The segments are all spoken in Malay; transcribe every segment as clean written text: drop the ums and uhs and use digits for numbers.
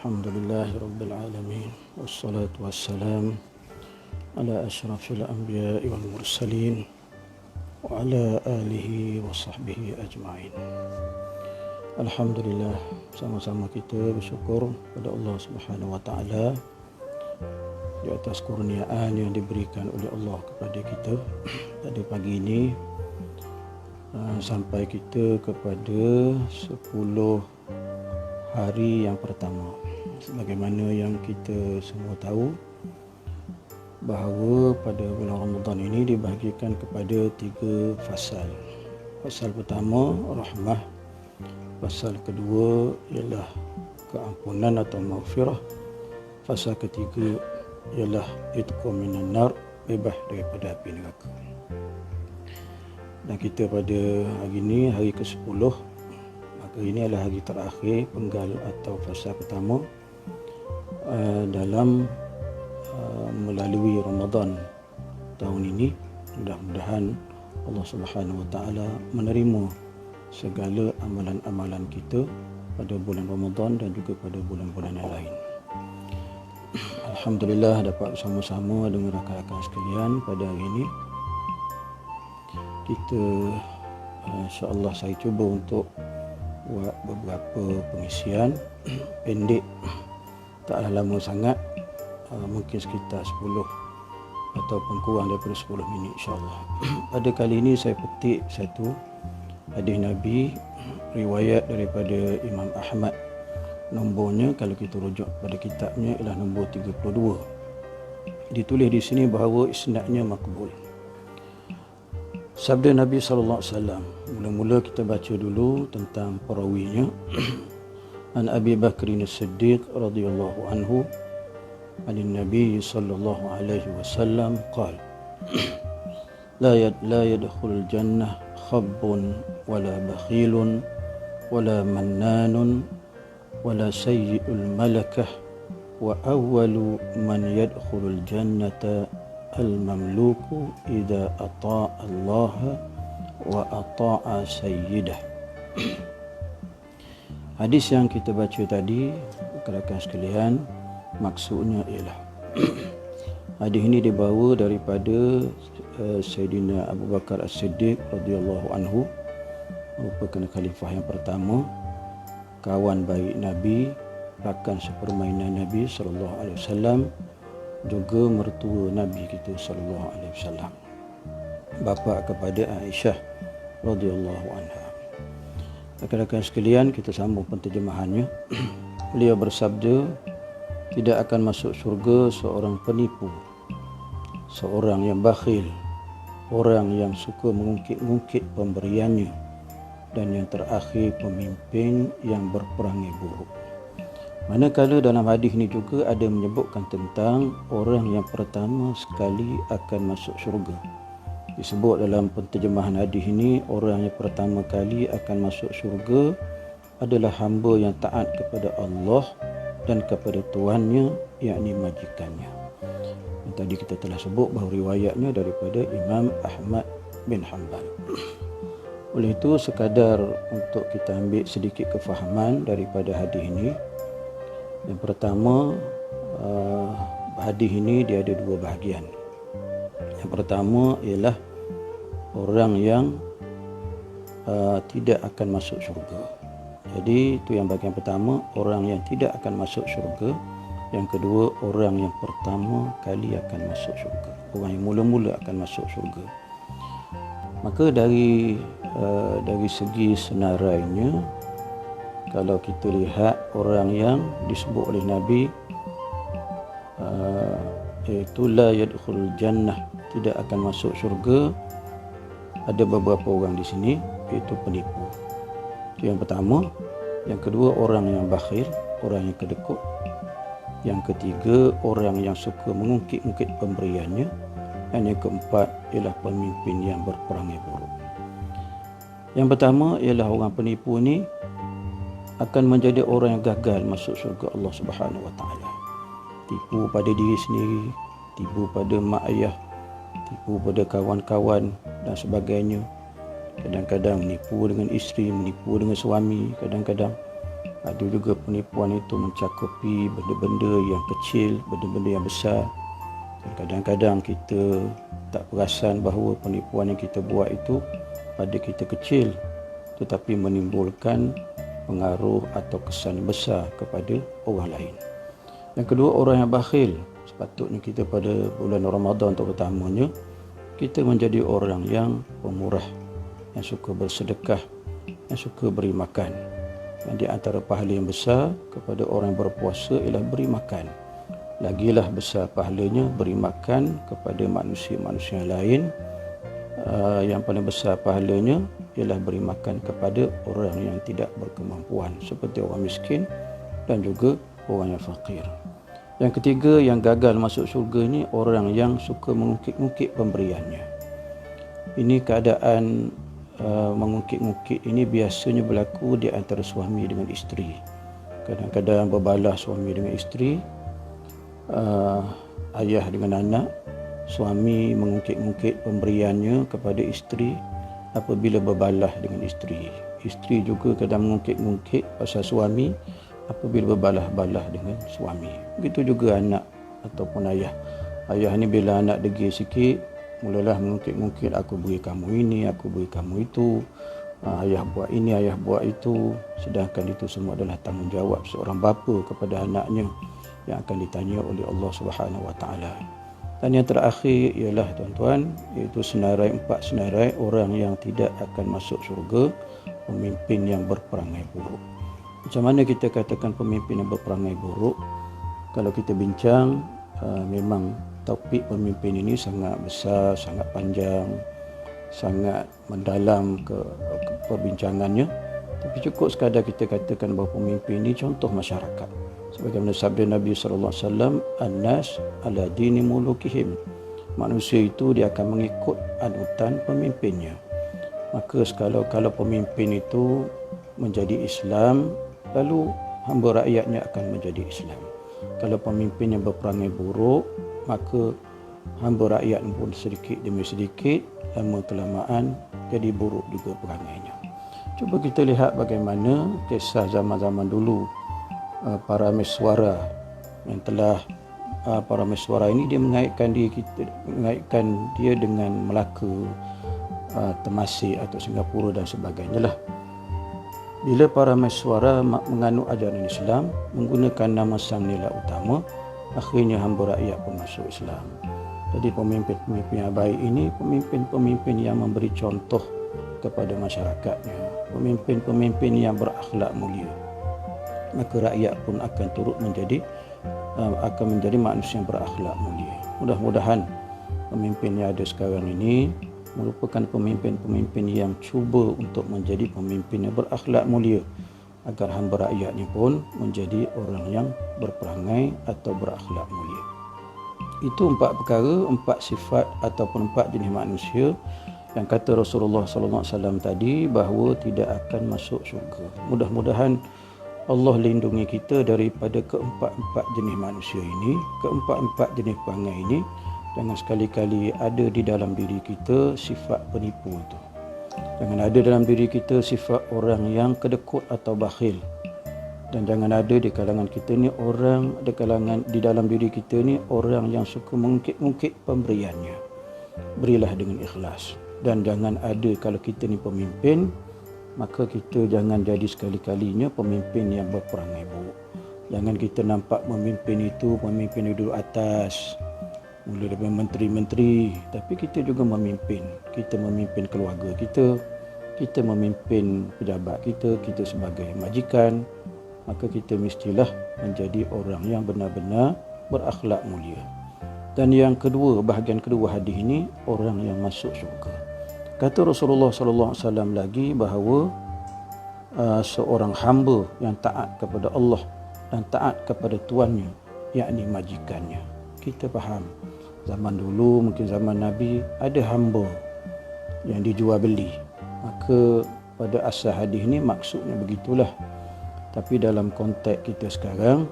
Alhamdulillahi Rabbil Alamin. Wassalatu wassalam ala ashrafil anbiya'i wal mursalin wa ala alihi wa sahbihi ajma'in. Alhamdulillah, sama-sama kita bersyukur pada Allah Subhanahu wa taala di atas kurniaan yang diberikan oleh Allah kepada kita pada pagi ini, sampai kita kepada 10 hari yang pertama. Sebagaimana yang kita semua tahu bahawa pada bulan Ramadan ini dibahagikan kepada 3 fasal. Fasal pertama rahmah, fasal kedua ialah keampunan atau maghfirah, fasal ketiga ialah itqu minan nar, bebas daripada api neraka. Dan kita pada hari ini, hari ke-10, maka ini adalah hari terakhir penggal atau fasa pertama dalam melalui Ramadan tahun ini. Mudah-mudahan Allah Subhanahu wa taala menerima segala amalan-amalan kita pada bulan Ramadan dan juga pada bulan-bulan yang lain. Alhamdulillah dapat bersama-sama dengan rakan-rakan sekalian pada hari ini. Kita insya-Allah saya cuba untuk buat beberapa pengisian pendek, taklah lama sangat, mungkin sekitar 10 ataupun kurang daripada 10 minit insya-Allah. Pada kali ini saya petik satu hadis Nabi riwayat daripada Imam Ahmad. Nombornya kalau kita rujuk pada kitabnya ialah nombor 32. Ditulis di sini bahawa isnadnya makbul. Sabda Nabi SAW. Mula-mula kita baca dulu tentang perawinya. An Abi Bakrin As-Siddiq radhiyallahu anhu an Nabi sallallahu alaihi wasallam qala la yadkhulul jannah khabbun wala bakhilun wala mannanun wala sayyi'ul malakah wa awwalu man yadkhulul jannata al-mamluku idza ata'a Allah wa ata'a sayyidah. Hadis yang kita baca tadi, rakan sekalian, maksudnya ialah hadis ini dibawa daripada Sayyidina Abu Bakar As-Siddiq radhiyallahu anhu, merupakan khalifah yang pertama, kawan baik Nabi, rakan sepermainan Nabi sallallahu alaihi wasallam, juga mertua Nabi kita sallallahu alaihi wasallam, bapa kepada Aisyah radhiyallahu anha. Rakan-rakan sekalian, kita sambung penterjemahannya. Beliau bersabda, tidak akan masuk syurga seorang penipu, seorang yang bakhil, orang yang suka mengungkit-ungkit pemberiannya, dan yang terakhir pemimpin yang berperangai buruk. Manakala dalam hadis ini juga ada menyebutkan tentang orang yang pertama sekali akan masuk syurga. Disebut dalam penterjemahan hadis ini, orang yang pertama kali akan masuk syurga adalah hamba yang taat kepada Allah dan kepada tuannya, yakni majikannya. Yang tadi kita telah sebut bahawa riwayatnya daripada Imam Ahmad bin Hanbal. Oleh itu, sekadar untuk kita ambil sedikit kefahaman daripada hadis ini. Yang pertama, hadis ini dia ada 2 bahagian. Yang pertama ialah orang yang tidak akan masuk syurga. Jadi itu yang bahagian pertama, orang yang tidak akan masuk syurga. Yang kedua, orang yang pertama kali akan masuk syurga, orang yang mula-mula akan masuk syurga. Maka dari segi senarainya, kalau kita lihat orang yang disebut oleh Nabi iaitu la yadkhulul jannah, tidak akan masuk syurga, ada beberapa orang di sini, iaitu penipu. Itu yang pertama. Yang kedua, orang yang bakhil, orang yang kedekut. Yang ketiga, orang yang suka mengungkit-ungkit pemberiannya. Dan yang keempat ialah pemimpin yang berperangai buruk. Yang pertama ialah orang penipu ini akan menjadi orang yang gagal masuk syurga Allah Subhanahu wa taala. Tipu pada diri sendiri, tipu pada mak ayah, tipu pada kawan-kawan dan sebagainya. Kadang-kadang menipu dengan isteri, menipu dengan suami, kadang-kadang Ada juga penipuan itu mencakupi benda-benda yang kecil, benda-benda yang besar. Dan kadang-kadang kita tak perasan bahawa penipuan yang kita buat itu pada kita kecil, tetapi menimbulkan pengaruh atau kesan besar kepada orang lain. Yang kedua, orang yang bakhil. Sepatutnya kita pada bulan Ramadan terutamanya, kita menjadi orang yang pemurah, yang suka bersedekah, yang suka beri makan. Dan di antara pahala yang besar kepada orang yang berpuasa ialah beri makan. Lagilah besar pahalanya beri makan kepada manusia-manusia lain. Yang paling besar pahalanya ialah beri makan kepada orang yang tidak berkemampuan, seperti orang miskin dan juga orang yang fakir. Yang ketiga, yang gagal masuk syurga ni orang yang suka mengungkit-ungkit pemberiannya. Ini keadaan mengungkit-ungkit ini biasanya berlaku di antara suami dengan isteri. Kadang-kadang berbalah suami dengan isteri, ayah dengan anak. Suami mengungkit-ungkit pemberiannya kepada isteri apabila berbalah dengan isteri. Isteri juga kadang mengungkit-ungkit pasal suami apabila berbalah-balah dengan suami. Begitu juga anak ataupun ayah. Ayah ni bila anak degil sikit, mulalah mengungkit-ungkit, aku beri kamu ini, aku beri kamu itu, ayah buat ini, ayah buat itu. Sedangkan itu semua adalah tanggungjawab seorang bapa kepada anaknya yang akan ditanya oleh Allah Subhanahu Wa Taala. Dan yang terakhir ialah tuan-tuan, iaitu empat senarai orang yang tidak akan masuk syurga, pemimpin yang berperangai buruk. Macam mana kita katakan pemimpin yang berperangai buruk? Kalau kita bincang, memang topik pemimpin ini sangat besar, sangat panjang, sangat mendalam ke perbincangannya. Tapi cukup sekadar kita katakan bahawa pemimpin ini contoh masyarakat. Sebagaimana sabda Nabi SAW, An-nas ala dini mulukihim. Manusia itu dia akan mengikut anutan pemimpinnya. Maka kalau pemimpin itu menjadi Islam, lalu hamba rakyatnya akan menjadi Islam. Kalau pemimpin yang berperangai buruk, maka hamba rakyat pun sedikit demi sedikit, lama-kelamaan jadi buruk juga perangainya. Cuba kita lihat bagaimana kisah zaman-zaman dulu. Para meswara yang telah para meswara ini dia mengaitkan dia dengan Melaka, Temasek atau Singapura dan sebagainya lah. Bila para meswara menganut ajaran Islam, menggunakan nama sang nilai utama, akhirnya hamba rakyat pun masuk Islam. Jadi pemimpin-pemimpin yang baik ini pemimpin-pemimpin yang memberi contoh kepada masyarakatnya, pemimpin-pemimpin yang berakhlak mulia. Maka rakyat pun akan turut menjadi manusia yang berakhlak mulia. Mudah-mudahan pemimpin yang ada sekarang ini merupakan pemimpin-pemimpin yang cuba untuk menjadi pemimpin yang berakhlak mulia, agar hamba rakyatnya pun menjadi orang yang berperangai atau berakhlak mulia. Itu 4 perkara, 4 sifat ataupun 4 jenis manusia yang kata Rasulullah SAW tadi bahawa tidak akan masuk syurga. Mudah-mudahan Allah lindungi kita daripada keempat-empat jenis manusia ini, keempat-empat jenis perangai ini. Jangan sekali-kali ada di dalam diri kita sifat penipu itu. Jangan ada dalam diri kita sifat orang yang kedekut atau bakhil. Dan jangan ada di kalangan kita ni di dalam diri kita ni orang yang suka mengungkit-ungkit pemberiannya. Berilah dengan ikhlas. Dan jangan ada, kalau kita ni pemimpin, maka kita jangan jadi sekali-kalinya pemimpin yang berperangai buruk. Jangan kita nampak pemimpin itu pemimpin duduk atas, mula daripada menteri-menteri, tapi kita juga memimpin. Kita memimpin keluarga kita memimpin pejabat kita sebagai majikan. Maka kita mestilah menjadi orang yang benar-benar berakhlak mulia. Dan yang kedua, bahagian kedua hadis ini, orang yang masuk syurga. Kata Rasulullah SAW lagi bahawa seorang hamba yang taat kepada Allah dan taat kepada tuannya, yakni majikannya. Kita faham, zaman dulu, mungkin zaman Nabi, ada hamba yang dijual beli. Maka pada asal hadis ni maksudnya begitulah. Tapi dalam konteks kita sekarang,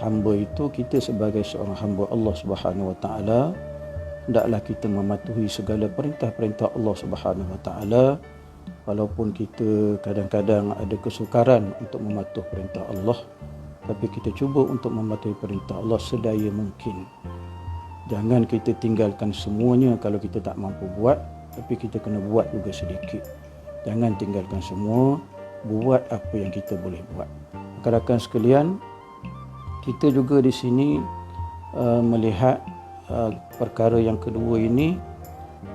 hamba itu kita sebagai seorang hamba Allah Subhanahu Wa Taala, hendaklah kita mematuhi segala perintah-perintah Allah Subhanahu Wa Taala Walaupun kita kadang-kadang ada kesukaran untuk mematuhi perintah Allah, tapi kita cuba untuk mematuhi perintah Allah sedaya mungkin. Jangan kita tinggalkan semuanya kalau kita tak mampu buat, tapi kita kena buat juga sedikit. Jangan tinggalkan semua, buat apa yang kita boleh buat. Rakan-rakan sekalian, kita juga di sini melihat perkara yang kedua ini,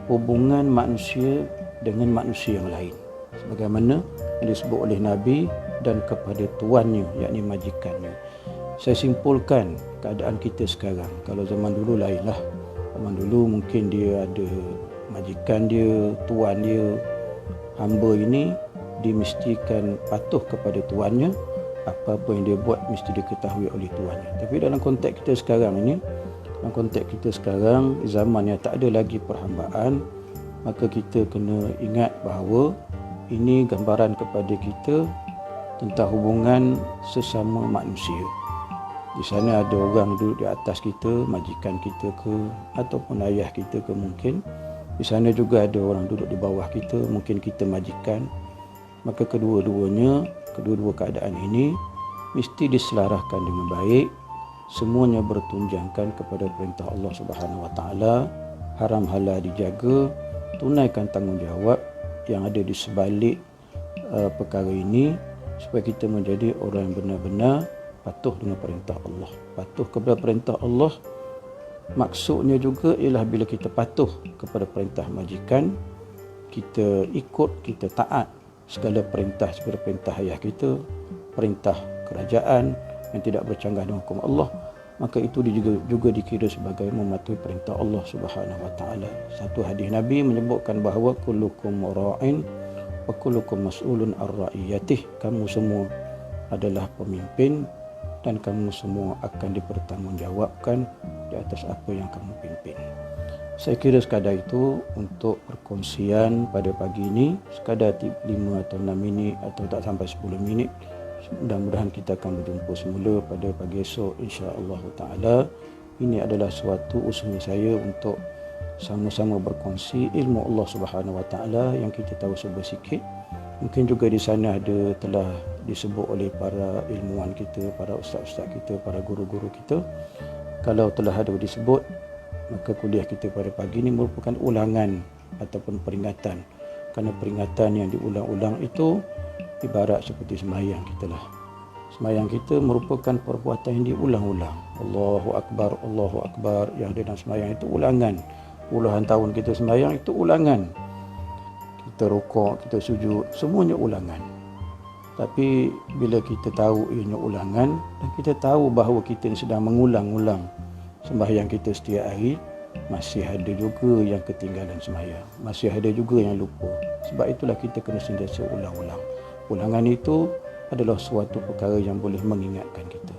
hubungan manusia dengan manusia yang lain, sebagaimana yang disebut oleh Nabi dan kepada tuannya, yakni majikannya. Saya simpulkan keadaan kita sekarang. Kalau zaman dulu lainlah. Zaman dulu mungkin dia ada majikan dia, tuan dia. Hamba ini dimestikan patuh kepada tuannya. Apa-apa yang dia buat mesti diketahui oleh tuannya. Tapi dalam konteks kita sekarang ini, dalam konteks kita sekarang, zaman yang tak ada lagi perhambaan, maka kita kena ingat bahawa ini gambaran kepada kita tentang hubungan sesama manusia. Di sana ada orang duduk di atas kita, majikan kita ke, ataupun ayah kita ke mungkin. Di sana juga ada orang duduk di bawah kita, mungkin kita majikan. Maka kedua keadaan ini mesti diselaraskan dengan baik. Semuanya bertunjangkan kepada perintah Allah Subhanahu Wa Taala, haram halal dijaga, tunaikan tanggungjawab yang ada di sebalik perkara ini, supaya kita menjadi orang yang benar-benar patuh dengan perintah Allah. Patuh kepada perintah Allah maksudnya juga ialah bila kita patuh kepada perintah majikan, kita ikut, kita taat segala perintah seperti perintah ayah kita, perintah kerajaan yang tidak bercanggah dengan hukum Allah, maka itu juga dikira sebagai mematuhi perintah Allah Subhanahu Wa Taala. Satu hadis Nabi menyebutkan bahawa kullukum ra'in wa kullukum mas'ulun ar-ra'iyatih. Kamu semua adalah pemimpin dan kamu semua akan dipertanggungjawabkan di atas apa yang kamu pimpin. Saya kira sekadar itu untuk perkongsian pada pagi ini, sekadar 5 atau 6 minit atau tak sampai 10 minit. Mudah-mudahan kita akan berjumpa semula pada pagi esok insya-Allah taala. Ini adalah suatu usaha saya untuk sama-sama berkongsi ilmu Allah Subhanahu Wa Taala yang kita tahu sedikit. Mungkin juga di sana telah disebut oleh para ilmuwan kita, para ustaz-ustaz kita, para guru-guru kita. Kalau telah ada disebut, maka kuliah kita pada pagi ini merupakan ulangan ataupun peringatan. Kerana peringatan yang diulang-ulang itu ibarat seperti sembahyang kita lah. Sembahyang kita merupakan perbuatan yang diulang-ulang. Allahu Akbar, yang ada dalam sembahyang itu ulangan. Puluhan tahun kita sembahyang itu ulangan. Kita rukuk, kita sujud, semuanya ulangan. Tapi bila kita tahu ianya ulangan dan kita tahu bahawa kita sedang mengulang-ulang sembahyang kita setiap hari, masih ada juga yang ketinggalan sembahyang, masih ada juga yang lupa. Sebab itulah kita kena sentiasa ulang-ulang. Ulangan itu adalah suatu perkara yang boleh mengingatkan kita.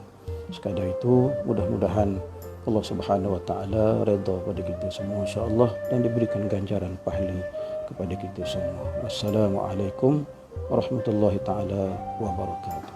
Sekadar itu, mudah-mudahan Allah Subhanahu Wa Taala redha pada kita semua insya-Allah dan diberikan ganjaran pahala kepada kita semua. Wassalamualaikum warahmatullahi taala wabarakatuh.